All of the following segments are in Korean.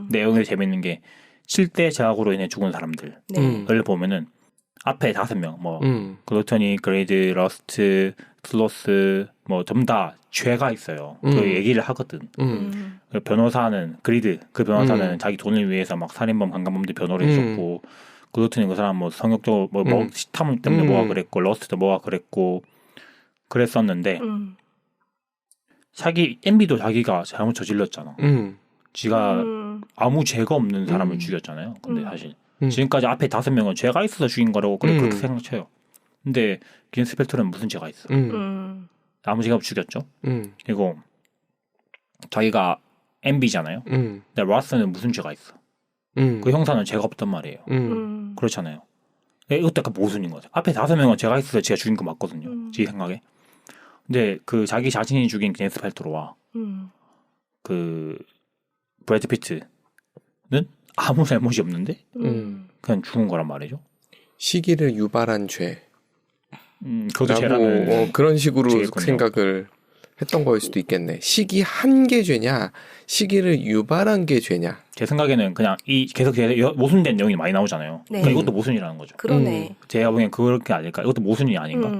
내용이 재밌는 게 실대 제약으로 인해 죽은 사람들을 보면은 앞에 5명 뭐 글루터니, 그레이드, 러스트, 슬로스 뭐 전부 다 죄가 있어요. 그 얘기를 하거든. 그 변호사는 그리드 그 변호사는 자기 돈을 위해서 막 살인범, 강간범들 변호를 해줬고 글루터니 그 사람 뭐 성욕적으로 뭐 식탐 때문에 뭐가 그랬고 러스트도 뭐가 그랬고 그랬었는데 자기 MB도 자기가 잘못 저질렀잖아. 지가 아무 죄가 없는 사람을 죽였잖아요. 근데 사실 지금까지 앞에 5명은 죄가 있어서 죽인 거라고 그렇게 생각해요. 근데 긴 스펠터는 무슨 죄가 있어? 아무 죄가 없이 죽였죠. 그리고 자기가 MB잖아요. 근데 라스는 무슨 죄가 있어? 그 형사는 죄가 없단 말이에요. 그렇잖아요. 이것도 약간 모순인 거죠. 앞에 5명은 죄가 있어서 제가 죽인 거 맞거든요. 제 생각에. 근데 그 자기 자신이 죽인 기네스 팔트로와 그 브래드 피트는 아무 잘못이 없는데 그냥 죽은 거란 말이죠. 시기를 유발한 죄. 그것도 죄라는 그런 식으로 생각을 했던 거일 수도 있겠네. 시기한 게 죄냐, 시기를 유발한 게 죄냐. 제 생각에는 그냥 이 계속 모순된 내용이 많이 나오잖아요. 네. 그러니까 이것도 모순이라는 거죠. 그러네. 제가 보기엔 그렇게 아닐까. 이것도 모순이 아닌가.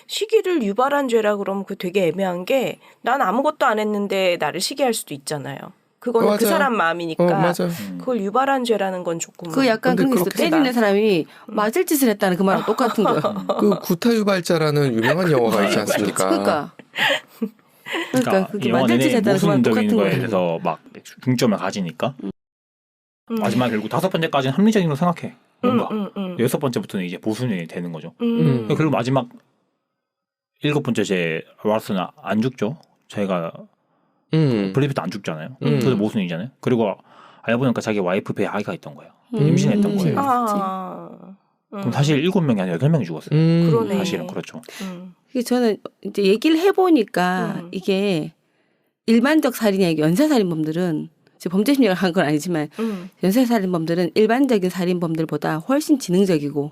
시기를 유발한 죄라 그러면 그 되게 애매한 게 난 아무것도 안 했는데 나를 시기할 수도 있잖아요. 그거는 그 사람 마음이니까 맞아. 그걸 유발한 죄라는 건 조금 그 약간 그런 게 있어. 때리는 사람이 맞을 짓을 했다는 그 말은 똑같은 거야. 그 구타유발자라는 유명한 영화가 있지 않습니까? 그러니까 그게 맞을 짓을 했다는 그 말은 똑같은 거에 거야. 대해서 막 중점을 가지니까 마지막 결국 5번째까지는 합리적인 걸 생각해. 뭔가 6번째부터는 이제 보수는 되는 거죠. 그리고 마지막 7번째 제 라스는 안 죽죠. 자기가 블리피도 안 죽잖아요. 그래서 모순이잖아요. 그리고 알고 보니까 자기 와이프 배에 아이가 있던 거예요. 임신했던 거예요. 그럼 사실 7명이 아니라 8명이 죽었어요. 그러네. 사실은 그렇죠. 저는 이제 얘기를 해보니까 이게 일반적 살인이 연쇄살인범들은 범죄 심리를 한 건 아니지만 연쇄살인범들은 일반적인 살인범들보다 훨씬 지능적이고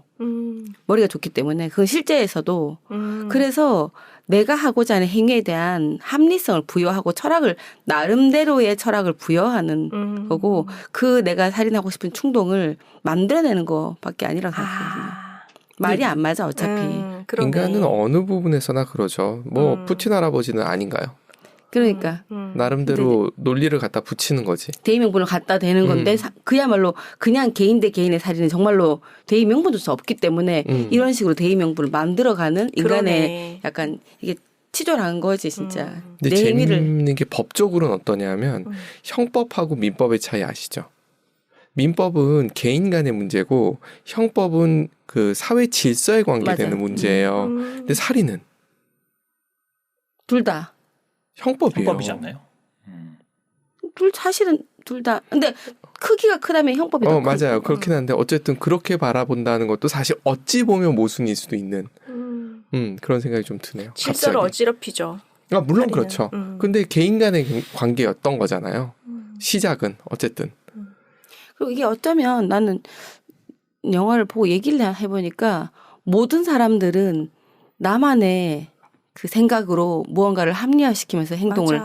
머리가 좋기 때문에 그건 실제에서도 그래서 내가 하고자 하는 행위에 대한 합리성을 부여하고 철학을 나름대로의 철학을 부여하는 거고 그 내가 살인하고 싶은 충동을 만들어내는 것밖에 아니라고 생각하거든요. 말이 안 맞아 어차피. 인간은 어느 부분에서나 그러죠. 뭐 푸틴 할아버지는 아닌가요? 그러니까 나름대로 논리를 갖다 붙이는 거지. 대의명분을 갖다 대는 건데 그야말로 그냥 개인 대 개인의 살인은 정말로 대의명분조차 없기 때문에 이런 식으로 대의명분을 만들어가는 인간의 약간 이게 치졸한 거지 진짜. 근데 내 재밌는 게 법적으로는 어떠냐면 형법하고 민법의 차이 아시죠? 민법은 개인 간의 문제고 형법은 그 사회 질서에 관계되는 문제예요. 근데 살인은 둘 다 형법이에요. 형법이지 않나요? 사실은 둘 다. 근데 크기가 크다면 형법이 더 크고. 맞아요. 그렇긴 한데 어쨌든 그렇게 바라본다는 것도 사실 어찌 보면 모순일 수도 있는 그런 생각이 좀 드네요. 실제로 어지럽히죠. 물론 살인은. 그렇죠. 근데 개인 간의 관계였던 거잖아요. 시작은 어쨌든. 그리고 이게 어쩌면 나는 영화를 보고 얘기를 해보니까 모든 사람들은 나만의 그 생각으로 무언가를 합리화시키면서 행동을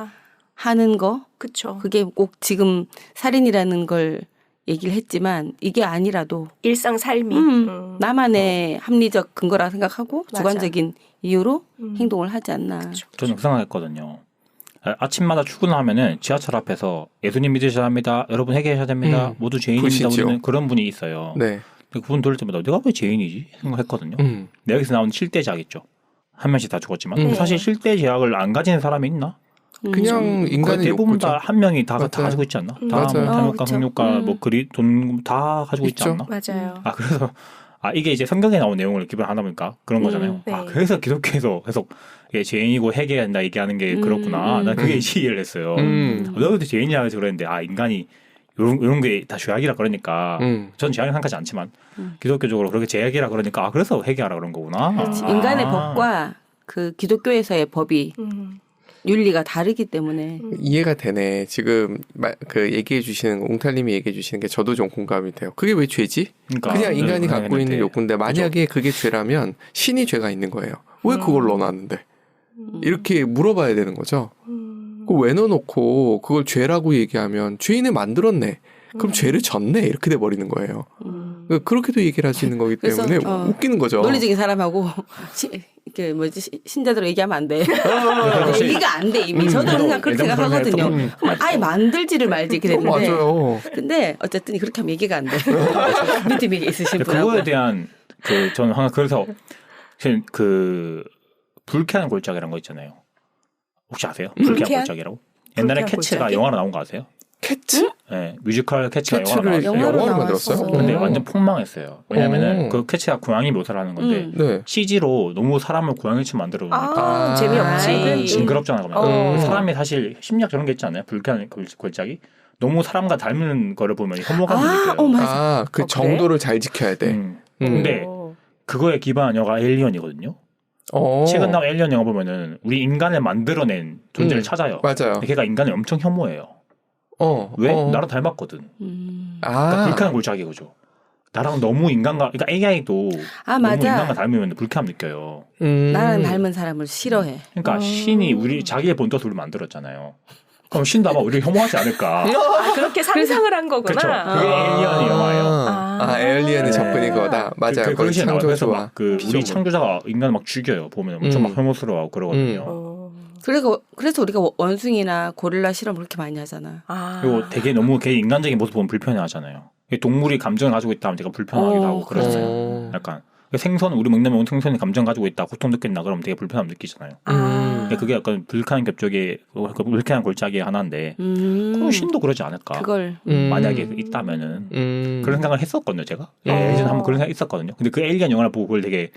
하는 거. 그쵸. 그게 꼭 지금 살인이라는 걸 얘기를 했지만 이게 아니라도 일상 삶이 나만의 합리적 근거라 생각하고 맞아. 주관적인 이유로 행동을 하지 않나. 그쵸. 저는 그 생각했거든요. 아침마다 출근하면은 지하철 앞에서 예수님 믿으셔야 합니다. 여러분 회개하셔야 됩니다. 모두 죄인입니다. 우리는 그런 분이 있어요. 네. 그분 들을 때마다 내가 왜 죄인이지 생각했거든요. 여기서 나오는 실대제약 있죠. 한 명씩 다 죽었지만 사실 실대제약을 안 가진 사람이 있나? 그냥 인간의 대부분 다 한 명이 다 가지고 있지 않나? 다 탐욕과 폭력과 뭐 돈 다 가지고 있지 않나? 맞아요. 그래서 이게 이제 성경에 나온 내용을 기본 하다 보니까 그런 거잖아요. 네. 그래서 기독교에서 계속 죄인이고 회개해야 한다 얘기하는 게 그렇구나. 난 그게 이해를 했어요. 내가 그때 죄인이라 해서 그랬는데 인간이 이런 게 다 죄악이라 그러니까 전 죄악을 생각하지 않지만 기독교적으로 그렇게 죄악이라 그러니까 그래서 회개하라 그런 거구나. 그렇지. 인간의 법과 그 기독교에서의 법이 윤리가 다르기 때문에 이해가 되네. 지금 그 얘기해 주시는 옹탈님이 얘기해 주시는 게 저도 좀 공감이 돼요. 그게 왜 죄지? 그러니까, 그냥 인간이 갖고 있는 욕구인데 만약에 그게 죄라면 신이 죄가 있는 거예요. 왜 그걸 넣어놨는데? 이렇게 물어봐야 되는 거죠. 그거 왜 넣어놓고 그걸 죄라고 얘기하면 죄인을 만들었네. 그럼 죄를 졌네 이렇게 돼버리는 거예요. 그렇게도 얘기를 할 수 있는 거기 때문에 웃기는 거죠. 논리적인 사람하고 이렇게 뭐지 신자대로 얘기하면 안 돼. 얘기가 안 돼 이미. 저도 항상 그렇게 생각하거든요. 아예 만들지를 말지 그랬는데. 맞아요. 근데 어쨌든 그렇게 하면 얘기가 안 돼. 믿음이 있으신 분하고. 그거에 대한 저는 항상 그래서 불쾌한 골짜기라는 거 있잖아요. 혹시 아세요? 불쾌한 골짜기라고? 옛날에 캐치가 골짜기? 영화로 나온 거 아세요? 캐치? 네, 뮤지컬 캐치가 영화로 만들었어요? 근데 완전 폭망했어요. 왜냐면은 그 캐치가 고양이 묘사를 하는 건데 네. CG로 너무 사람을 고양이처럼 만들어 놓으니까 재미없지. 징그럽잖아요. 사람이 사실 심리학 저런 게 있지 않아요? 불쾌한 골짜기? 너무 사람과 닮은 거를 보면 혐오감을 느껴요. 맞아. 그 정도를 잘 지켜야 돼. 근데 그거에 기반한 영화가 에일리언이거든요. 최근 나온 에일리언 영화 보면은 우리 인간을 만들어낸 존재를 찾아요. 맞아요. 걔가 인간을 엄청 혐오해요. 왜? 나랑 닮았거든. 그러니까 불쾌한 골짜기 거죠. 나랑 너무 그러니까 AI도 너무 인간과 닮으면 불쾌함 느껴요. 나랑 닮은 사람을 싫어해. 그러니까 신이 자기의 본떠서 우리 만들었잖아요. 그럼 신도 아마 우리를 혐오하지 않을까. 그렇게 상상을 한 거구나. 그렇죠. 그게 에일리언의 영화예요. 에일리언의 접근이 그거다. 맞아요. 그런 식으로 그래서 막 우리 창조자가 인간을 막 죽여요. 보면 엄청 막 혐오스러워하고 그러거든요. 그래서 우리가 원숭이나 고릴라 실험 그렇게 많이 하잖아. 그리고 되게 너무 걔 인간적인 모습 보면 불편해하잖아요. 동물이 감정을 가지고 있다면 되게 불편하기도 하고 그러잖아요. 약간 생선 우리 먹는 생선이 감정 가지고 있다 고통 느낀다 그러면 되게 불편함 느끼잖아요. 그게 약간 불쾌한 겹적이 불쾌한 골짜기의 하나인데 그럼 신도 그러지 않을까? 그걸 만약에 있다면은 그런 생각을 했었거든요. 제가 예전에 한번 그런 생각 있었거든요. 근데 그 에일리언 영화를 보고 그걸 되게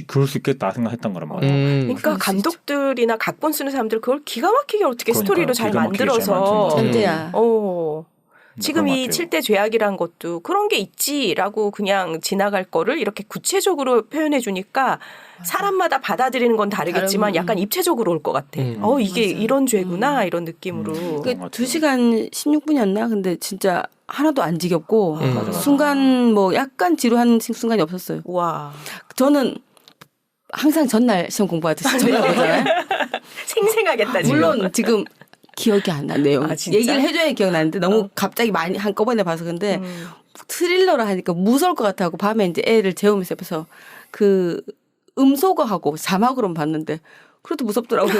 그럴 수 있겠다 생각했던 거란 말이에요. 그러니까 감독들이나 각본 쓰는 사람들 그걸 기가 막히게 어떻게 스토리로 잘 만들어서 천재야. 지금 이 7대 죄악이란 것도 그런 게 있지라고 그냥 지나갈 거를 이렇게 구체적으로 표현해 주니까 사람마다 받아들이는 건 다르겠지만 약간 입체적으로 올 것 같아. 이게 맞아. 이런 죄구나 이런 느낌으로. 2시간 16분이었나? 근데 진짜 하나도 안 지겹고 순간 뭐 약간 지루한 순간이 없었어요. 와. 저는 항상 전날 시험 공부하듯이 저녁 오잖아요. 생생하겠다 지금. 물론 지금 기억이 안 나 내용. 얘기를 해줘야 기억나는데 너무 갑자기 많이 한꺼번에 봐서 근데 스릴러를 하니까 무서울 것 같아고 밤에 이제 애를 재우면서 옆에서 그 음소거하고 자막으로만 봤는데 그래도 무섭더라고요.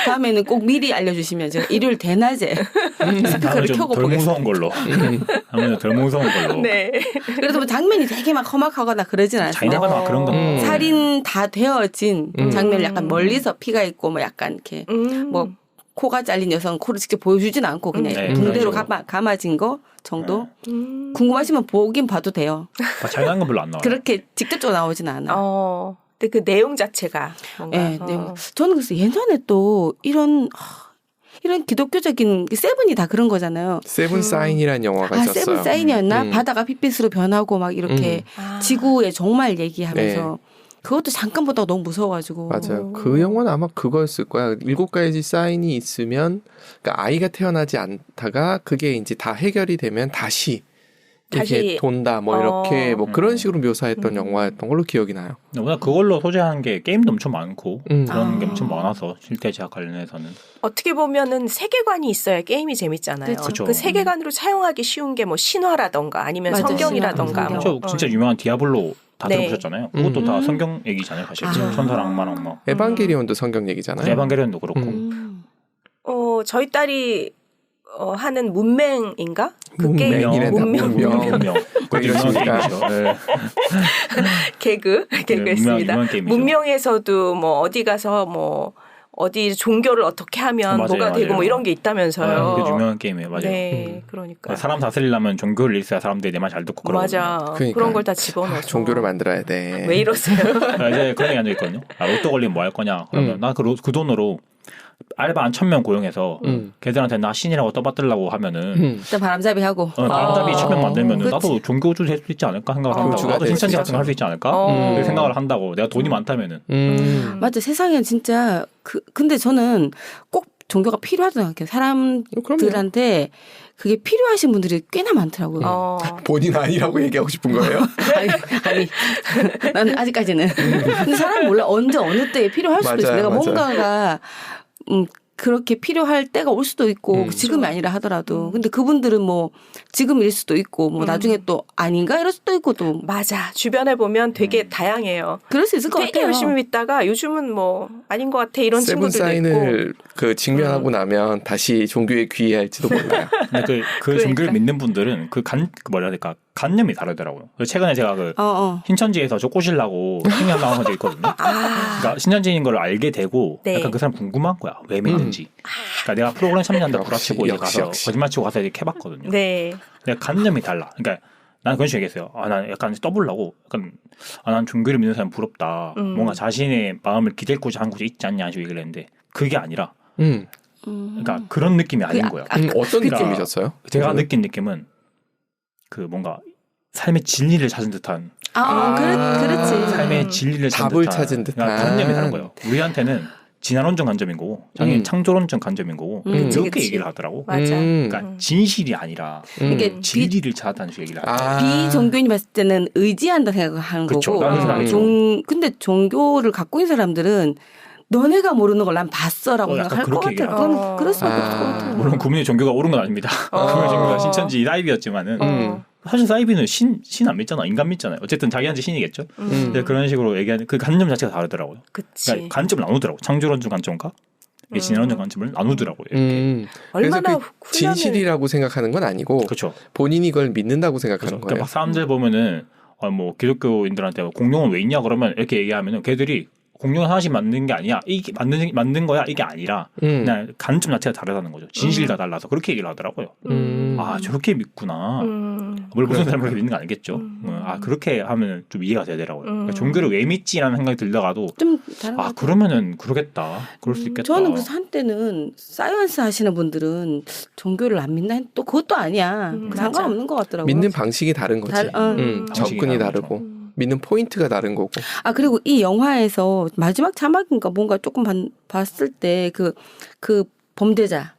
다음에는 꼭 미리 알려주시면 제가 일요일 대낮에 스피커를 켜고 덜 무서운 걸로. 다음에는 덜 무서운 걸로. 네. 그래서 뭐 장면이 되게 막 험악하거나 그러진 않았는데 막 그런 거. 살인 다 되어진 장면을 약간 멀리서 피가 있고 뭐 약간 이렇게 뭐 코가 잘린 여성 코를 직접 보여주진 않고 그냥 붕대로 감아진 거 정도. 궁금하시면 보긴 봐도 돼요. 자세한 건 별로 안 나와요. 그렇게 직접적으로 나오진 않아요. 근데 그 내용 자체가 뭔가. 네, 내용. 저는 그래서 예전에 또 이런 기독교적인 세븐이 다 그런 거잖아요. 세븐 사인이라는 영화가 있었어요. 세븐 사인이었나? 바다가 핏빛으로 변하고 막 이렇게 지구에 정말 얘기하면서 그것도 잠깐 보다가 너무 무서워가지고. 맞아요. 그 영화는 아마 그거였을 거야. 7가지 사인이 있으면 그러니까 아이가 태어나지 않다가 그게 이제 다 해결이 되면 다시 돈다 뭐 이렇게 뭐 그런 식으로 묘사했던 영화였던 걸로 기억이 나요. 워낙 그걸로 소재한 게 게임도 엄청 많고 그런 게 엄청 많아서 실제 제약 관련해서는 어떻게 보면은 세계관이 있어야 게임이 재밌잖아요. 그렇죠. 그 세계관으로 사용하기 쉬운 게 뭐 신화라던가 아니면 성경이라던가. 진짜 유명한 디아블로 다 들어보셨잖아요. 그것도 다 성경 얘기잖아요. 사실 천사랑 악마랑 막. 에반게리온도 성경 얘기잖아요. 에반게리온도 그렇고. 저희 딸이 하는 문맹인가? 문명. 그것도 유명한 게임이죠. 네. 개그했습니다. 문명에서도 뭐 어디 가서 뭐 어디 종교를 어떻게 하면 뭐가 되고 뭐 이런 게 있다면서요. 그게 유명한 게임이에요. 맞아요. 네, 그러니까. 사람 다스리려면 종교를 있어야 사람들이 내 말 잘 듣고 그러거든요. 맞아. 그러니까. 그런 걸 다 집어넣어서. 종교를 만들어야 돼. 왜 이러세요? 이제 그런 얘기 앉아 있거든요. 로또 걸리면 뭐 할 거냐. 그러면 나 그 돈으로 알바 한 1,000명 고용해서 걔들한테 나 신이라고 떠받들라고 하면은 일단 바람잡이 하고 바람잡이 1,000명 만들면은 나도 종교주 될 수 있지 않을까 생각을 한다고. 나도 신천지 같은 거 할 수 있지 않을까 그 생각을 한다고. 내가 돈이 많다면은 맞아. 세상엔 진짜 근데 저는 꼭 종교가 필요하다고 생각해요. 사람들한테 그게 필요하신 분들이 꽤나 많더라고요. 본인 아니라고 얘기하고 싶은 거예요? 아니, 나는 아직까지는. 근데 사람 몰라. 언제 어느 때에 필요할 수도 있어. 내가 뭔가가 그렇게 필요할 때가 올 수도 있고 지금이 아니라 하더라도 근데 그분들은 뭐 지금일 수도 있고 뭐 나중에 또 아닌가 이럴 수도 있고 또 맞아. 주변에 보면 되게 다양해요. 그럴 수 있을 것 되게 같아요. 열심히 믿다가 요즘은 뭐 아닌 것 같아 이런 친구들도 세븐사인을 있고. 그 직면하고 나면 다시 종교에 귀의할지도 몰라요. 근데 그 종교를 믿는 분들은 뭐라 해야 될까 관념이 다르더라고요. 최근에 제가 신천지에서 저 꼬시려고 생각 나온 적 있거든요. 그러니까 신천지인 걸 알게 되고 네. 약간 그 사람 궁금한 거야. 왜 믿는지. 그러니까 내가 프로그램 참여한다 구라치고 이제 가서 거짓말치고 가서 이렇게 해봤거든요. 네. 내가 관념이 달라. 그러니까 난 그런 식으로 얘기했어요. 난 약간 떠보려고 약간 난 종교를 믿는 사람 부럽다. 뭔가 자신의 마음을 기댈 곳이 한 곳이 있지 않냐 식으로 얘기를 했는데 그게 아니라 그러니까 그런 느낌이 아닌 거야. 어떤 느낌이셨어요? 제가 느낀 느낌은 그 뭔가 삶의 진리를 찾은 듯한 그렇지. 삶의 진리를 답을 찾은 듯한 관념이 다른 거예요. 우리한테는 진화론적 관점인 거고 자기는 창조론적 관점인 거고 그렇게 얘기를 하더라고. 맞아. 그러니까 진실이 아니라 이게 진리를 찾았다는 식으로 얘기를 하더라고. 비종교인이 봤을 때는 의지한다 생각하는 그쵸, 거고 나는 생각이 근데 종교를 갖고 있는 사람들은 너네가 모르는 걸 난 봤어라고 생각할 것 같아요. 그건 그럴 수밖에 없을 것 같아요. 물론 구민의 종교가 옳은 건 아닙니다. 구민의 종교가 신천지 사이비였지만은 사실 사이비는 신 안 믿잖아. 인간 믿잖아요. 어쨌든 자기한테 신이겠죠. 근데 그런 식으로 얘기하는 그 관점 자체가 다르더라고요. 그치. 그러니까 관점을 나누더라고. 창조론적 관점과 진화론적 관점을 나누더라고요. 이렇게. 얼마나 그래서 그 진실이라고 생각하는 건 아니고 그렇죠. 본인이 이걸 믿는다고 생각하는 거예요. 그러니까 막 사람들 보면은 뭐 기독교인들한테 공룡은 왜 있냐 그러면 이렇게 얘기하면은 걔들이 공룡 하나씩 만든 게 아니야. 이게 만든 거야. 이게 아니라 그냥 관점 자체가 다르다는 거죠. 진실과 달라서 그렇게 얘기를 하더라고요. 아 저렇게 믿구나. 물론 무슨 사람이 그렇게 믿는 거 아니겠죠. 아 그렇게 하면 좀 이해가 되더라고요. 그러니까 종교를 왜 믿지라는 생각이 들다가도 좀 다른 것 같아요. 그러면은 그러겠다. 그럴 수 있겠다. 저는 그래서 한때는 사이언스 하시는 분들은 종교를 안 믿나 또 그것도 아니야. 상관없는 것 같더라고요. 믿는 방식이 다른 거지. 접근이 다르고. 거죠. 믿는 포인트가 다른 거고. 그리고 이 영화에서 마지막 자막인가 뭔가 조금 봤을 때 그 범죄자가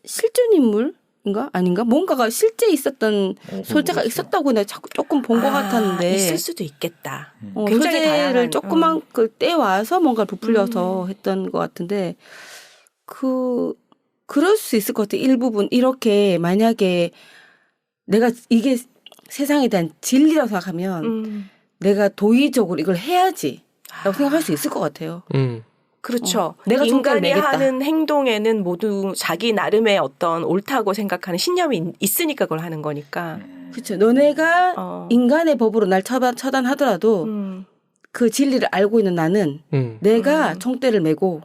실존 인물인가 아닌가 뭔가가 실제 있었던 소재가 있었다고 내가 조금 본 것 같았는데 있을 수도 있겠다. 굉장히 소재를 조그만 그 떼와서 뭔가 부풀려서 했던 것 같은데 그럴 수 있을 것 같아. 일부분 이렇게 만약에 내가 이게 세상에 대한 진리라고 생각하면 내가 도의적으로 이걸 해야지라고 생각할 수 있을 것 같아요. 그렇죠. 내가 인간이 하는 행동에는 모두 자기 나름의 어떤 옳다고 생각하는 신념이 있으니까 그걸 하는 거니까. 그렇죠. 너네가 인간의 법으로 날 처단하더라도 그 진리를 알고 있는 나는 내가 총대를 메고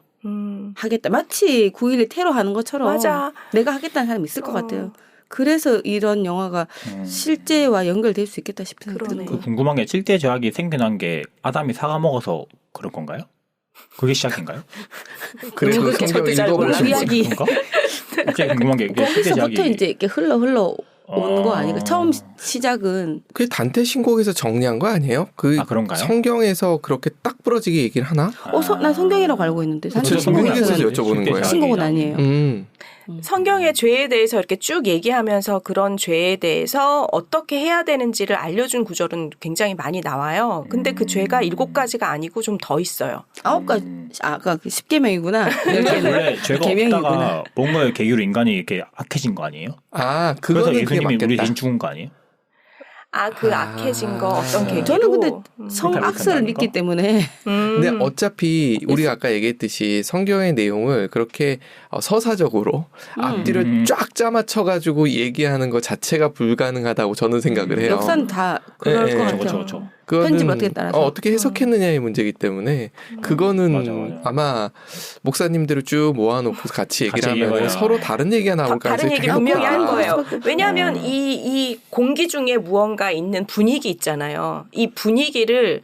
하겠다. 마치 9.11 테러하는 것처럼 맞아. 내가 하겠다는 사람이 있을 것 같아요. 그래서 이런 영화가 실제와 연결될 수 있겠다 싶은 생각이 드는 거예요. 궁금한 게 7대 죄악이 생겨난 게 아담이 사과 먹어서 그런 건가요? 그게 시작인가요? 그래도 성경 읽어보신 이야기. 갑자기 궁금한 게 거기서부터 이제 이렇게 흘러 온 거 아닌가? 처음 시작은 그게 단테 신곡에서 정리한 거 아니에요? 그런가요? 성경에서 그렇게 딱 부러지게 얘기를 하나? 난 성경이라고 알고 있는데 사실 성경에서 여쭤보는 거예요. 신곡은 아니에요. 성경의 죄에 대해서 이렇게 쭉 얘기하면서 그런 죄에 대해서 어떻게 해야 되는지를 알려준 구절은 굉장히 많이 나와요. 근데 그 죄가 7가지가 아니고 좀 더 있어요. 9가지. 아까 10계명이구나. 원래 죄가 없다가 뭔가의 계기로 인간이 이렇게 악해진 거 아니에요? 그래서 예수님이 우리 대신 죽은 거 아니에요? 그 악해진 거 어떤 계기로? 저는 근데 성악설을 믿기 때문에. 근데 어차피 우리가 아까 얘기했듯이 성경의 내용을 그렇게 서사적으로 앞뒤를 쫙 짜맞춰가지고 얘기하는 것 자체가 불가능하다고 저는 생각을 해요. 역사는 다 그럴 것 같아요. 그렇죠. 편집 어떻게 따라서. 어떻게 해석했느냐의 문제이기 때문에 그거는 맞아. 아마 목사님들을 쭉 모아놓고 같이 얘기를 하면 서로 다른 얘기가 나올 가능성이 다른 얘기 분명히 한 거예요. 왜냐하면 이 공기 중에 무언가 있는 분위기 있잖아요. 이 분위기를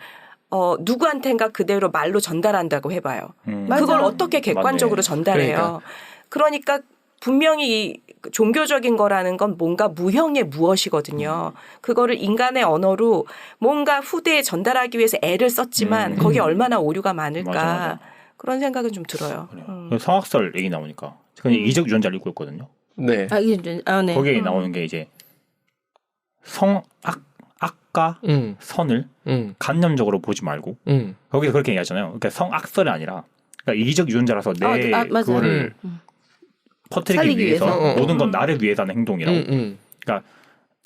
누구한텐가 그대로 말로 전달한다고 해봐요. 그걸 어떻게 객관적으로 전달해요. 그러니까 분명히 종교적인 거라는 건 뭔가 무형의 무엇이거든요. 그거를 인간의 언어로 뭔가 후대에 전달하기 위해서 애를 썼지만 거기에 얼마나 오류가 많을까. 맞아. 그런 생각은 좀 들어요. 성악설 얘기 나오니까 제가 이적 유전자를 읽고 있거든요. 네. 네. 거기에 나오는 게 이제 악과 선을 간념적으로 보지 말고 거기서 그렇게 얘기하잖아요. 그러니까 성악설이 아니라 그러니까 이적 유전자라서 내 그거를 퍼뜨리기 위해서 모든 건 나를 위해서 하는 행동이라고. 그러니까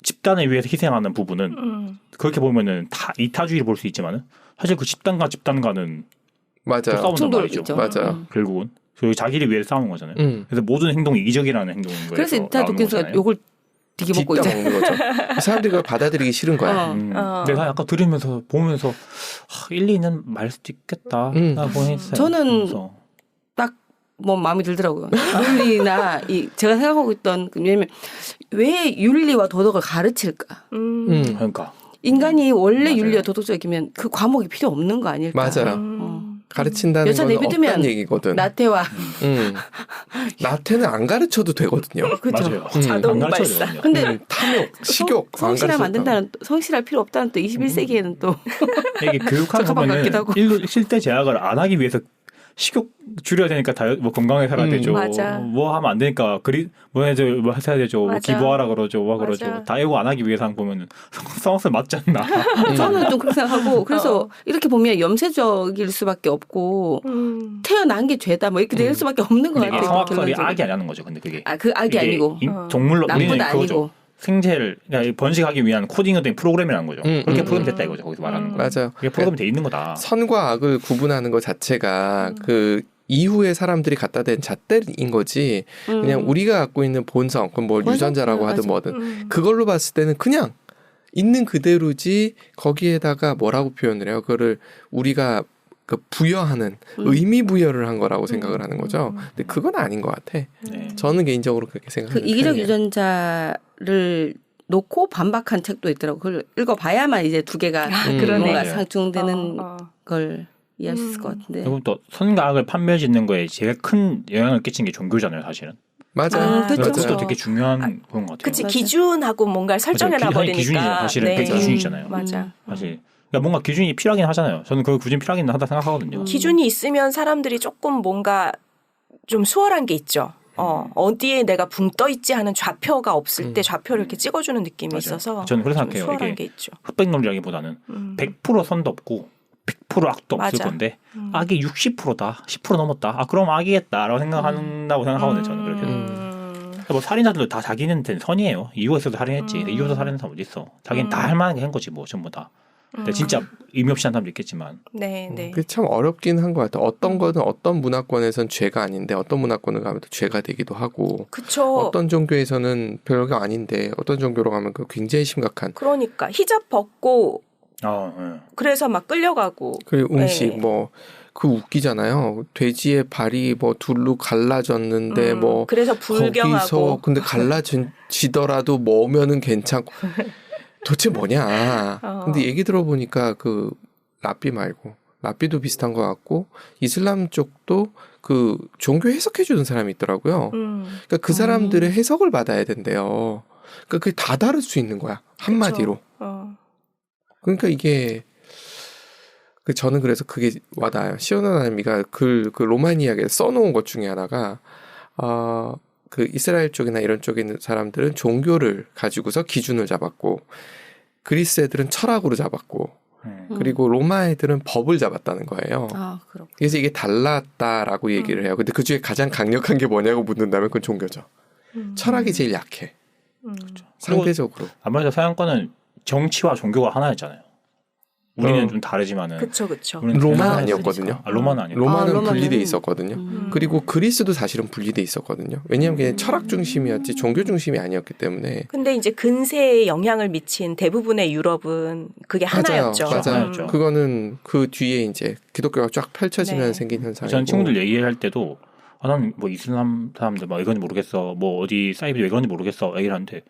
집단을 위해서 희생하는 부분은 그렇게 보면은 이타주의를 볼 수 있지만은 사실 그 집단과는 맞아요. 싸우는 말이죠. 맞아요. 결국은 자기를 위해서 싸우는 거잖아요. 그래서 모든 행동이 이적이라는 행동인 거예요. 그래서 이타 도킨스가 요걸 되게 먹고 이제 먹는 거죠. 사람들이 그걸 받아들이기 싫은 거야. 내가 약간 들으면서 보면서 1, 2년 말 수도 있겠다. 저는 딱 뭐 마음에 들더라고요. 윤리나 제가 생각하고 있던 왜냐면 왜 윤리와 도덕을 가르칠까? 그러니까 인간이 원래 맞아요. 윤리와 도덕적이면 그 과목이 필요 없는 거 아닐까? 맞아요. 가르친다는 건 없다는 얘기거든. 나태와 나태는 안 가르쳐도 되거든요. 그렇죠. 자동 발사. 근데 탐욕, 식욕 성실하면 안 된다는 성실할 필요 없다는 또 21세기에는 또 이게 교육하는 보면은 실제 제약을 안 하기 위해서 식욕 줄여야 되니까 뭐 건강하게 살아야 되죠. 맞아. 뭐 하면 안 되니까 뭐 해야 되죠. 뭐 기부하라 그러죠. 뭐 그러죠. 다 이거 안 하기 위해서 보면은 성악설 맞지 않나? 저는 좀 그렇게 생각하고 그래서 이렇게 보면 염세적일 수밖에 없고 태어난 게 죄다 뭐 이렇게 될 수밖에 없는 것 같아요. 성악설이 악이 아니라는 거죠. 근데 그게 그 악이 아니고 동물로 우리는 그거죠. 아니고. 생체를 번식하기 위한 코딩이 된 프로그램이라는 거죠. 그렇게 프로그램 됐다 이거죠. 거기서 말하는 거. 맞아요. 그게 프로그램 돼 있는 거다. 선과 악을 구분하는 것 자체가 그 이후에 사람들이 갖다 댄 잣대인 거지. 그냥 우리가 갖고 있는 본성, 그건 뭐 유전자라고 하든 뭐든 그걸로 봤을 때는 그냥 있는 그대로지. 거기에다가 뭐라고 표현을 해요? 그거를 우리가 그 부여하는 의미 부여를 한 거라고 생각을 하는 거죠. 근데 그건 아닌 것 같아. 저는 개인적으로 그렇게 생각해요. 그 이기적 유전자를 놓고 반박한 책도 있더라고. 그걸 읽어봐야만 이제 두 개가 뭔가 상충되는 걸 이해할 수 있을 것 같은데. 그리고 또 선과 악을 판별짓는 거에 제일 큰 영향을 끼친 게 종교잖아요, 사실은. 맞아요. 그것도 되게 중요한 그런 것 같아요. 그치, 기준하고 뭔가를 설정해놔 버리니까. 기준이 사실은 기준이잖아요. 맞아. 사실. 그러니까 뭔가 기준이 필요하긴 하잖아요. 저는 그 기준이 필요하긴 하다 생각하거든요. 기준이 있으면 사람들이 조금 뭔가 좀 수월한 게 있죠. 어디에 내가 붕 떠 있지 하는 좌표가 없을 때 좌표를 이렇게 찍어주는 느낌이 맞아요. 있어서 저는 그렇게 생각해요. 수월한 이게 게 있죠. 흑백론이라기보다는 100% 선도 없고 100% 악도 없을 건데 악이 60%다, 10% 넘었다. 그럼 악이겠다라고 생각한다고 생각하거든요. 저는 그렇게. 뭐 살인자들도 다 자기는 선이에요. 이유가 있어서 살인했지. 이유 없어서 살인한 사람 어디 있어? 자기는 다 할 만한 게 한 거지 뭐 전부 다. 근데 진짜 의미 없이 한 사람도 있겠지만. 네. 그게 참 어렵긴 한 것 같아요. 어떤 거는 어떤 문화권에선 죄가 아닌데 어떤 문화권을 가면 또 죄가 되기도 하고. 그쵸. 어떤 종교에서는 별거 아닌데 어떤 종교로 가면 그 굉장히 심각한. 그러니까 히잡 벗고 그래서 막 끌려가고. 그리고 음식 뭐 그 웃기잖아요. 돼지의 발이 뭐 둘로 갈라졌는데 뭐 그래서 불경하고 거기서 근데 갈라지더라도 먹으면은 괜찮고. 도대체 뭐냐. 근데 얘기 들어보니까 그 랍비 말고 랍비도 비슷한 것 같고 이슬람 쪽도 그 종교 해석해주는 사람이 있더라고요. 그러니까 그 사람들의 해석을 받아야 된대요. 그러니까 그게 다 다를 수 있는 거야. 한마디로. 그러니까 이게 저는 그래서 그게 와닿아요. 시오나나미가 그 로만 이야기에 써놓은 것 중에 하나가 그 이스라엘 쪽이나 이런 쪽에 있는 사람들은 종교를 가지고서 기준을 잡았고 그리스 애들은 철학으로 잡았고 그리고 로마 애들은 법을 잡았다는 거예요. 그래서 이게 달랐다라고 얘기를 해요. 근데 그중에 가장 강력한 게 뭐냐고 묻는다면 그건 종교죠. 철학이 제일 약해. 상대적으로. 아무래도 서양권은 정치와 종교가 하나였잖아요. 우리는 좀 다르지만은. 그쵸. 로마는 아니었거든요. 로마는 아니었고. 로마는 분리돼 있었거든요. 그리고 그리스도 사실은 분리돼 있었거든요. 왜냐하면 그냥 철학 중심이었지 종교 중심이 아니었기 때문에. 근데 이제 근세에 영향을 미친 대부분의 유럽은 그게 하나였죠. 맞아요. 그거는 그 뒤에 이제 기독교가 쫙 펼쳐지면 생긴 현상이고. 전 친구들 얘기할 때도 나는 뭐 이슬람 사람들 막 이건지 모르겠어. 뭐 어디 사이비 왜 그런지 모르겠어. 얘기를 하는데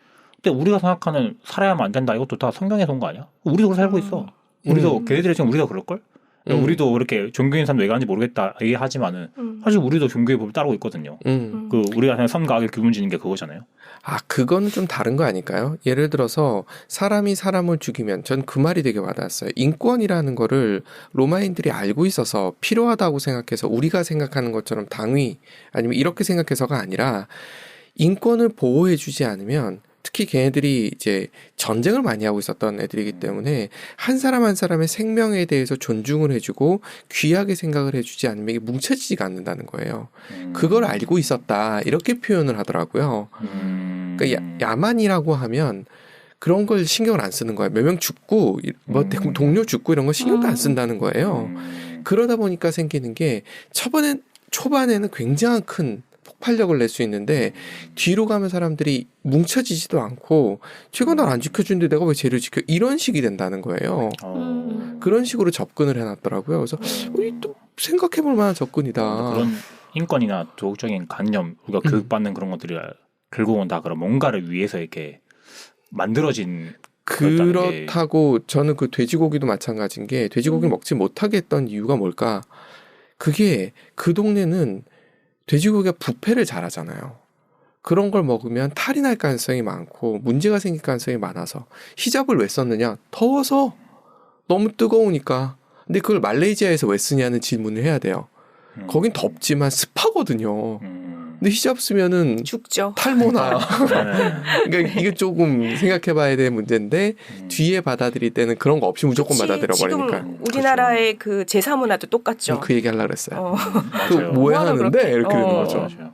근데 우리가 생각하는 살아야만 안 된다 이것도 다 성경에서 온 거 아니야? 우리도 그렇게 살고 있어. 우리도 걔네들이 지금 우리가 그럴걸? 우리도 그렇게 종교인 사람도 왜 가는지 모르겠다 얘기하지만은 사실 우리도 종교의 법을 따르고 있거든요. 그 우리가 그냥 선과 악을 구분짓는 게 그거잖아요. 아, 그거는 좀 다른 거 아닐까요? 예를 들어서 사람이 사람을 죽이면 전 그 말이 되게 와닿았어요. 인권이라는 거를 로마인들이 알고 있어서 필요하다고 생각해서 우리가 생각하는 것처럼 당위 아니면 이렇게 생각해서가 아니라 인권을 보호해주지 않으면 특히 걔네들이 이제 전쟁을 많이 하고 있었던 애들이기 때문에 한 사람 한 사람의 생명에 대해서 존중을 해주고 귀하게 생각을 해주지 않으면 이게 뭉쳐지지가 않는다는 거예요. 그걸 알고 있었다 이렇게 표현을 하더라고요. 그러니까 야만이라고 하면 그런 걸 신경을 안 쓰는 거예요. 몇 명 죽고 뭐 동료 죽고 이런 거 신경도 안 쓴다는 거예요. 그러다 보니까 생기는 게 초반에는 굉장히 큰 폭발력을 낼 수 있는데 뒤로 가면 사람들이 뭉쳐지지도 않고 쟤가 날 안 지켜주는데 내가 왜 쟤를 지켜 이런 식이 된다는 거예요. 그런 식으로 접근을 해놨더라고요. 그래서 또 생각해볼 만한 접근이다. 그런 인권이나 도덕적인 관념 우리가 교육받는 그런 것들이 결국은 다 그런 뭔가를 위해서 이렇게 만들어진 그렇다고 저는 그 돼지고기도 마찬가지인 게 돼지고기를 먹지 못하게 했던 이유가 뭘까? 그게 그 동네는 돼지고기가 부패를 잘하잖아요. 그런 걸 먹으면 탈이 날 가능성이 많고 문제가 생길 가능성이 많아서 히잡을 왜 썼느냐? 더워서 너무 뜨거우니까. 근데 그걸 말레이시아에서 왜 쓰냐는 질문을 해야 돼요. 거긴 덥지만 습하거든요. 근데 히잡 쓰면은 죽죠. 탈모나. 그러니까 이게 조금 생각해봐야 될 문제인데 뒤에 받아들일 때는 그런 거 없이 무조건 받아들여 버리니까. 지금 우리나라의 그 제사 문화도 똑같죠. 그 얘기 하려고 그랬어요. 맞아요. 그 뭐 하는데 이렇게 되는 거죠. 맞아요.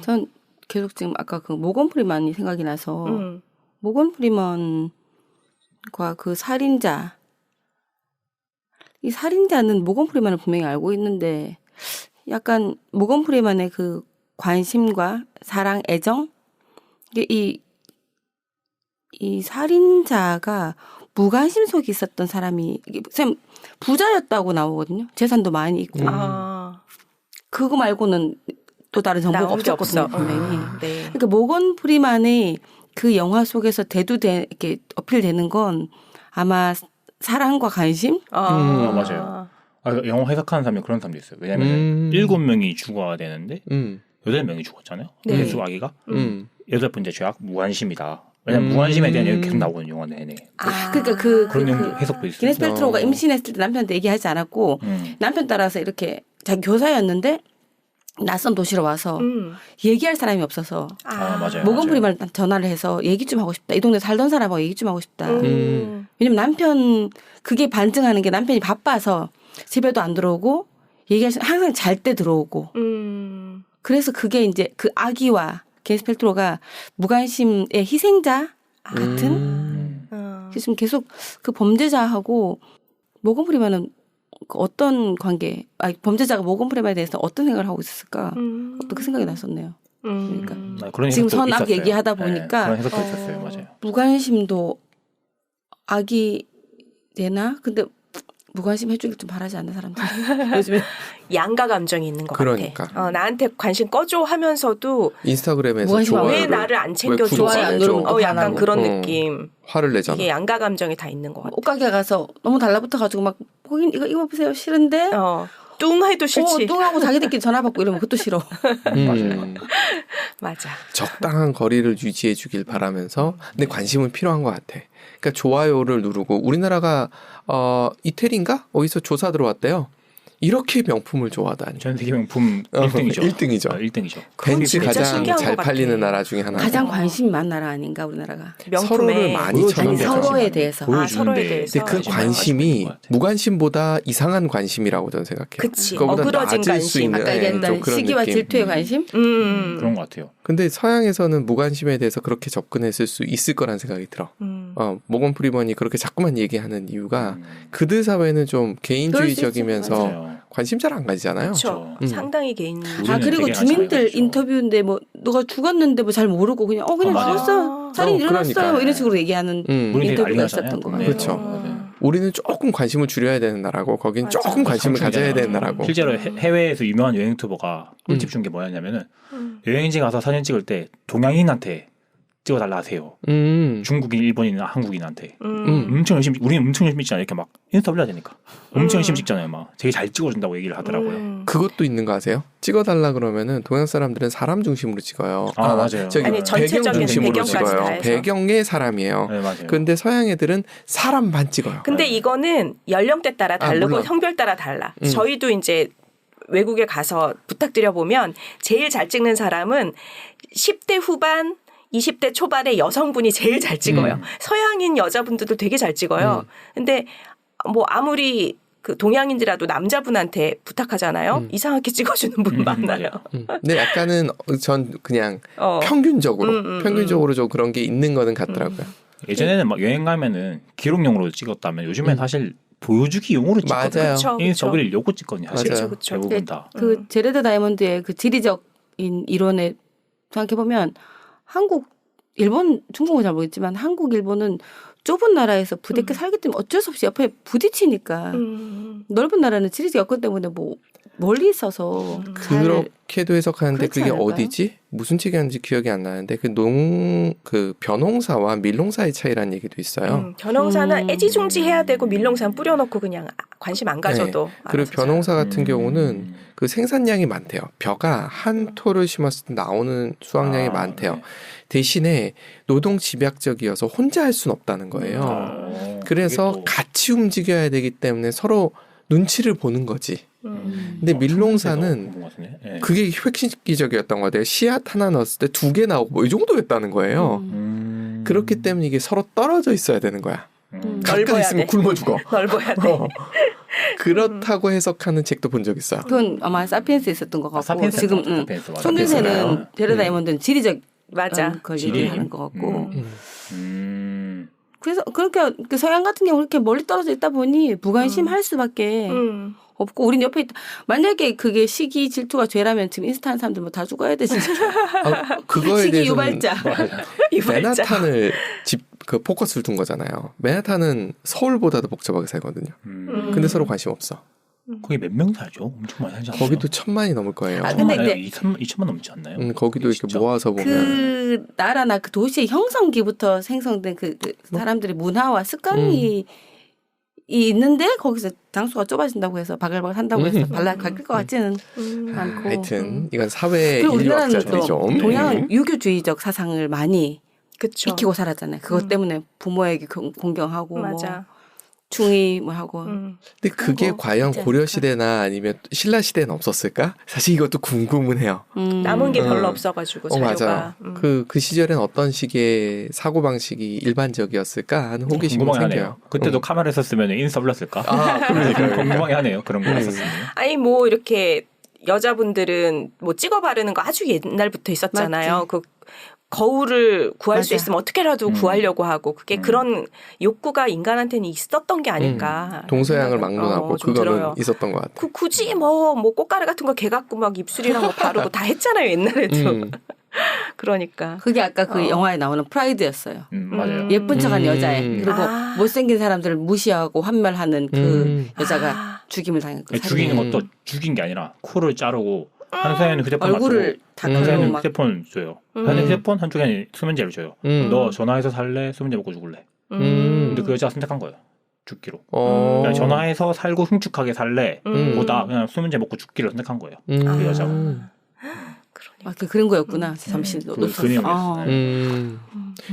전 계속 지금 아까 그 모건 프리먼이 생각이 나서 모건 프리먼과 그 살인자 이 살인자는 모건 프리먼을 분명히 알고 있는데 약간 모건 프리먼의 그 관심과 사랑, 애정 이게 이 살인자가 무관심 속에 있었던 사람이 이게 쌤 부자였다고 나오거든요. 재산도 많이 있고 그거 말고는 또 다른 정보가 없었거든요. 분명히. 네. 그러니까 모건 프리먼의 그 영화 속에서 이렇게 어필되는 건 아마 사랑과 관심? 맞아요. 영어 해석하는 사람이 그런 사람도 있어요. 왜냐하면 7명이 죽어야 되는데 8명이 죽었잖아요. 예수 아기가 8번째 죄악 무관심이다. 왜냐면 무관심에 대한 얘기가 계속 나오거든요. 영화 내내. 그러니까 그런 해석도 있어요. 기네스 펠트로가 임신했을 때 남편한테 얘기하지 않았고 남편 따라서 이렇게 자기 교사였는데 낯선 도시로 와서 얘기할 사람이 없어서 맞아요. 모건 프리먼 전화를 해서 얘기 좀 하고 싶다. 이 동네 살던 사람하고 얘기 좀 하고 싶다. 왜냐면 남편 그게 반증하는 게 남편이 바빠서 집에도 안 들어오고 항상 잘 때 들어오고 그래서 그게 이제 그 아기와 기네스 펠트로가 무관심의 희생자 같은 지금 계속 그 범죄자하고 모건 프리먼은 어떤 관계, 범죄자가 모건 프리먼에 대해서 어떤 생각을 하고 있었을까? 또 그 생각이 났었네요. 그러니까 그런 지금 선악 있었어요. 얘기하다 보니까 그런 해석도 있었어요. 맞아요. 무관심도 악이 되나? 근데 무관심 해주길 좀 바라지 않는 사람들 요즘에 양가 감정이 있는 것 그러니까. 같아. 나한테 관심 꺼줘 하면서도 인스타그램에서 좋아요를 왜 나를 안 챙겨줘? 좋아요 안 누르면 약간 그런 느낌. 화를 내잖아. 이게 양가 감정이 다 있는 것 같아. 옷가게 가서 너무 달라붙어가지고 막 거긴 이거 입어보세요 싫은데 뚱 해도 싫지. 뚱하고 자기들끼리 전화 받고 이러면 그것도 싫어. 맞아. 적당한 거리를 유지해 주길 바라면서 근데 관심은 필요한 것 같아. 그러니까 좋아요를 누르고 우리나라가 이태리인가? 어디서 조사 들어왔대요. 이렇게 명품을 좋아하다니. 전 세계 명품 1등이죠. 1등이죠. 1등이죠. 벤츠 가장 잘 팔리는 나라 중에 하나. 가장 관심이 많은 나라 아닌가 우리나라가. 서로를 많이 쳐다보죠. 서로에 대해서. 서로에 대해서. 근데 그 관심이 무관심보다 이상한 관심이라고 저는 생각해요. 그치. 그거보다 어그러진 낮을 관심. 수 있는 아까 얘기했던 시기와 느낌. 질투의 관심? 그런 것 같아요. 근데 서양에서는 무관심에 대해서 그렇게 접근했을 수 있을 거란 생각이 들어. 모건 프리먼이 그렇게 자꾸만 얘기하는 이유가 그들 사회는 좀 개인주의적이면서 관심 잘 안 가지잖아요. 그렇죠. 상당히 개인. 그리고 주민들 인터뷰인데 뭐 누가 죽었는데 뭐 잘 모르고 그냥 죽었어. 살인 일어났어요. 그러니까. 이런 식으로 얘기하는 인터뷰가 있었던 거 같아요. 그렇죠. 우리는 조금 관심을 줄여야 되는 나라고 거긴 조금 관심을 가져야 되는 나라고. 실제로 해외에서 유명한 여행 유튜버가 꿀팁 준 게 뭐였냐면은 여행지 가서 사진 찍을 때 동양인한테 찍어달라 하세요. 중국인, 일본인, 한국인한테 엄청 열심히 우리는 엄청 열심히 찍잖아요. 이렇게 막 인스타 올려야 되니까 엄청 열심히 찍잖아요. 막 되게 잘 찍어준다고 얘기를 하더라고요. 그것도 있는 거 아세요? 찍어달라 그러면은 동양 사람들은 사람 중심으로 찍어요. 맞아요. 저기 아니, 배경 중심으로 찍어요. 해서. 배경의 사람이에요. 네, 맞아요. 근데 서양 애들은 사람만 찍어요. 근데 이거는 연령대 따라 다르고 물론. 성별 따라 달라. 저희도 이제 외국에 가서 부탁드려 보면 제일 잘 찍는 사람은 10대 후반 20대 초반의 여성분이 제일 잘 찍어요. 서양인 여자분들도 되게 잘 찍어요. 근데 뭐 아무리 그 동양인들이라도 남자분한테 부탁하잖아요. 이상하게 찍어주는 분 많아요. 근데 약간은 전 그냥 평균적으로 좀 그런 게 있는 거는 같더라고요. 예전에는 막 여행 가면은 기록용으로 찍었다면 요즘엔 사실 보여주기용으로 찍거든요. 맞아요. 저걸 요거 찍거든요. 사실 맞아요. 대부분 다. 그 제레드 다이아몬드의 그 지리적인 이론에 생각해 보면 한국, 일본, 중국은 잘 모르겠지만 한국, 일본은 좁은 나라에서 부대껴 살기 때문에 어쩔 수 없이 옆에 부딪히니까 넓은 나라는 지리적 여건 때문에 뭐 멀리 있어서 그렇게도 해석하는데 그게 않을까요? 어디지? 무슨 책이었는지 기억이 안 나는데 그 벼농사와 밀농사의 차이라는 얘기도 있어요. 벼농사는 애지중지해야 되고 밀농사는 뿌려놓고 그냥 관심 안 가져도. 네. 그리고 벼농사 같은 경우는 그 생산량이 많대요. 벼가 한 토를 심었을 때 나오는 수확량이 많대요. 네. 대신에 노동 집약적이어서 혼자 할 수는 없다는 거예요. 그래서 같이 움직여야 되기 때문에 서로 눈치를 보는 거지. 근데 밀농사는 그게 획기적이었던 것 같아요. 씨앗 하나 넣었을 때 2개 나오고 뭐 이 정도였다는 거예요. 그렇기 때문에 이게 서로 떨어져 있어야 되는 거야. 가까이 있으면 굶어 죽어. 넓어야 돼. 그렇다고 해석하는 책도 본 적 있어요. 그건 아마 사피엔스에 있었던 것 같고 사피엔스 지금 손준세는 제레드 다이아몬드는 지리적 걸 얘기하는 것 같고 그래서 그렇게 서양 같은 경우 그렇게 멀리 떨어져 있다 보니 무관심할 수밖에 없고 우린 옆에 있다. 만약에 그게 시기 질투가 죄라면 지금 인스타 하는 사람들 뭐 다 죽어야 되지. 그거에 시기 대해서는 유발자. 맨하탄을 그 포커스를 둔 거잖아요. 맨하탄은 서울보다도 복잡하게 살거든요. 근데 서로 관심 없어. 거기 몇 명 살죠? 엄청 많이 살잖아요. 거기도 1000만이 넘을 거예요. 근데 이제 2천만 넘지 않나요? 거기도 이렇게 진짜? 모아서 보면 그 나라나 그 도시의 형성기부터 생성된 그 사람들의 문화와 습관이 있는데 거기서 장소가 좁아진다고 해서 바글바글 한다고 해서 바뀔 것 같지는 않고. 하여튼 이건 사회 그리고 우리나라는 인류학자들이 또 좀 동양은 유교주의적 사상을 많이 그쵸. 익히고 살았잖아요. 그것 때문에 부모에게 공경하고 맞아. 뭐 충의 뭐 하고. 근데 그게 그리고 과연 있지 고려 않을까. 시대나 아니면 신라 시대는 없었을까? 사실 이것도 궁금은 해요. 남은 게 별로 없어가지고 자료가. 맞아요. 그 시절엔 어떤 식의 사고 방식이 일반적이었을까 하는 호기심이 궁금하게 생겨요. 하네요. 그때도 카메라 있었으면 인스타 올렸을까? 그러니까요. 궁금하게 하네요. 그런 거 있었으면. 아니 뭐 이렇게 여자분들은 뭐 찍어 바르는 거 아주 옛날부터 있었잖아요. 맞지. 그 거울을 구할 수 맞아. 있으면 어떻게라도 구하려고 하고 그게 그런 욕구가 인간한테는 있었던 게 아닐까. 동서양을 막론하고 좀 그거는 들어요. 있었던 것 같아요. 굳이 뭐 꽃가루 같은 거 개 갖고 막 입술이랑 뭐 바르고 다 했잖아요 옛날에도. 그러니까. 그게 아까 그 영화에 나오는 프라이드였어요. 맞아요. 예쁜 척한 여자애 그리고 아. 못생긴 사람들을 무시하고 환멸하는 그 여자가 죽임을 당했고 죽이는 것도 죽인 게 아니라 코를 자르고 한사에는 휴대폰 얼굴을 다 한사에는 가리고 막 휴대폰 줘요. 한사에는 휴대폰 한쪽에는 수면제를 줘요. 너 전화해서 살래? 수면제 먹고 죽을래? 근데 그 여자가 선택한 거예요. 죽기로. 그냥 전화해서 살고 흉측하게 살래 보다 그냥 수면제 먹고 죽기를 선택한 거예요. 그 여자가. 아, 그런 거였구나. 잠시 그 놓쳤어. 내용이었어요.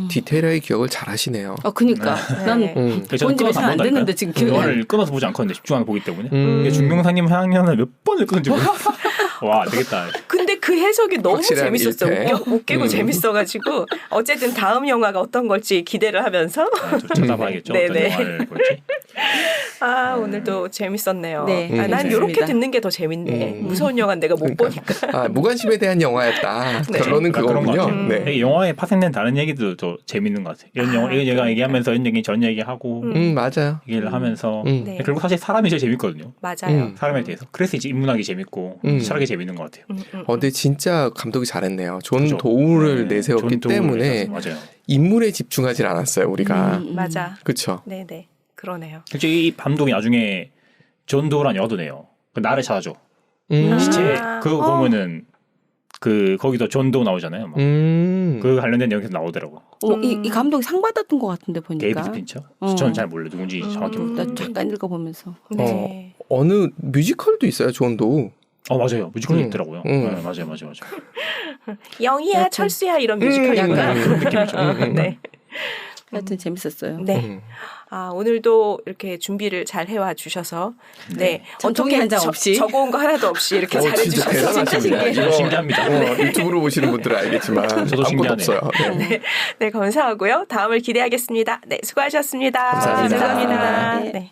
디테일하게 기억을 잘 하시네요. 그니까 난 본 집에 잘 안 됐는데 지금 기억이 안 영화를 끊어서 보지 않거든요. 집중하게 보기 때문에. 이게 중명사님 향연을 몇 번을 끊은지 모르겠어요. 와 되겠다. 근데 그 해석이 너무 확실한 재밌었어요. 일패. 웃기고 재밌어가지고 어쨌든 다음 영화가 어떤 걸지 기대를 하면서 찾아봐야겠죠. 어떤 네네. 영화를 볼지. 오늘도 재밌었네요. 네, 난 재밌습니다. 이렇게 듣는 게 더 재밌네. 무서운 영화는 내가 못 보니까. 무관심에 대한 영화였다. 네. 결론은 그런 것 그거군요. 같아요. 네. 이 영화에 파생된 다른 얘기도 더 재밌는 것 같아요. 이런 영화, 이런 얘가 얘기하면서 이런 얘기 전 얘기하고 맞아요. 얘기를 하면서 네. 결국 사실 사람이 제일 재밌거든요. 맞아요. 사람에 대해서. 그래서 이제 인문학이 재밌고 철학이 재밌는 것 같아요. 근데 진짜 감독이 잘했네요. 존 그죠? 도우를 네, 내세웠기 존 도우를 때문에 내세워서, 맞아요. 인물에 집중하지 않았어요. 우리가. 맞아. 그렇죠. 네네. 그러네요. 솔직히 이 감독이 나중에 존 도우란 여도네요. 그 나를 찾아줘. 시체 그거 보면은 그 거기도 존 도우 나오잖아요. 막. 그 관련된 영화에서 나오더라고. 이 감독이 상 받았던 것 같은데 보니까. 데이비드 핀처? 저는 잘 몰라요. 누군지 정확히 모르겠어요. 나 잠깐 읽어보면서. 네. 어느 뮤지컬도 있어요. 존도. 맞아요. 뮤지컬도 있더라고요. 네, 맞아요. 영희야, 철수야 이런 뮤지컬이구나. 그런 느낌이죠. 네. 하여튼 재밌었어요. 네. 오늘도 이렇게 준비를 잘 해와 주셔서 네. 종이 한 장 없이 적어온 거 하나도 없이 이렇게 잘해 진짜 주셔서 대단하십니다. 이거 신기합니다. 유튜브로 보시는 분들은 알겠지만 저도 아무것도 신기하네요. 없어요. 네. 네, 감사하고요. 다음을 기대하겠습니다. 네, 수고하셨습니다. 감사합니다. 감사합니다. 네. 네.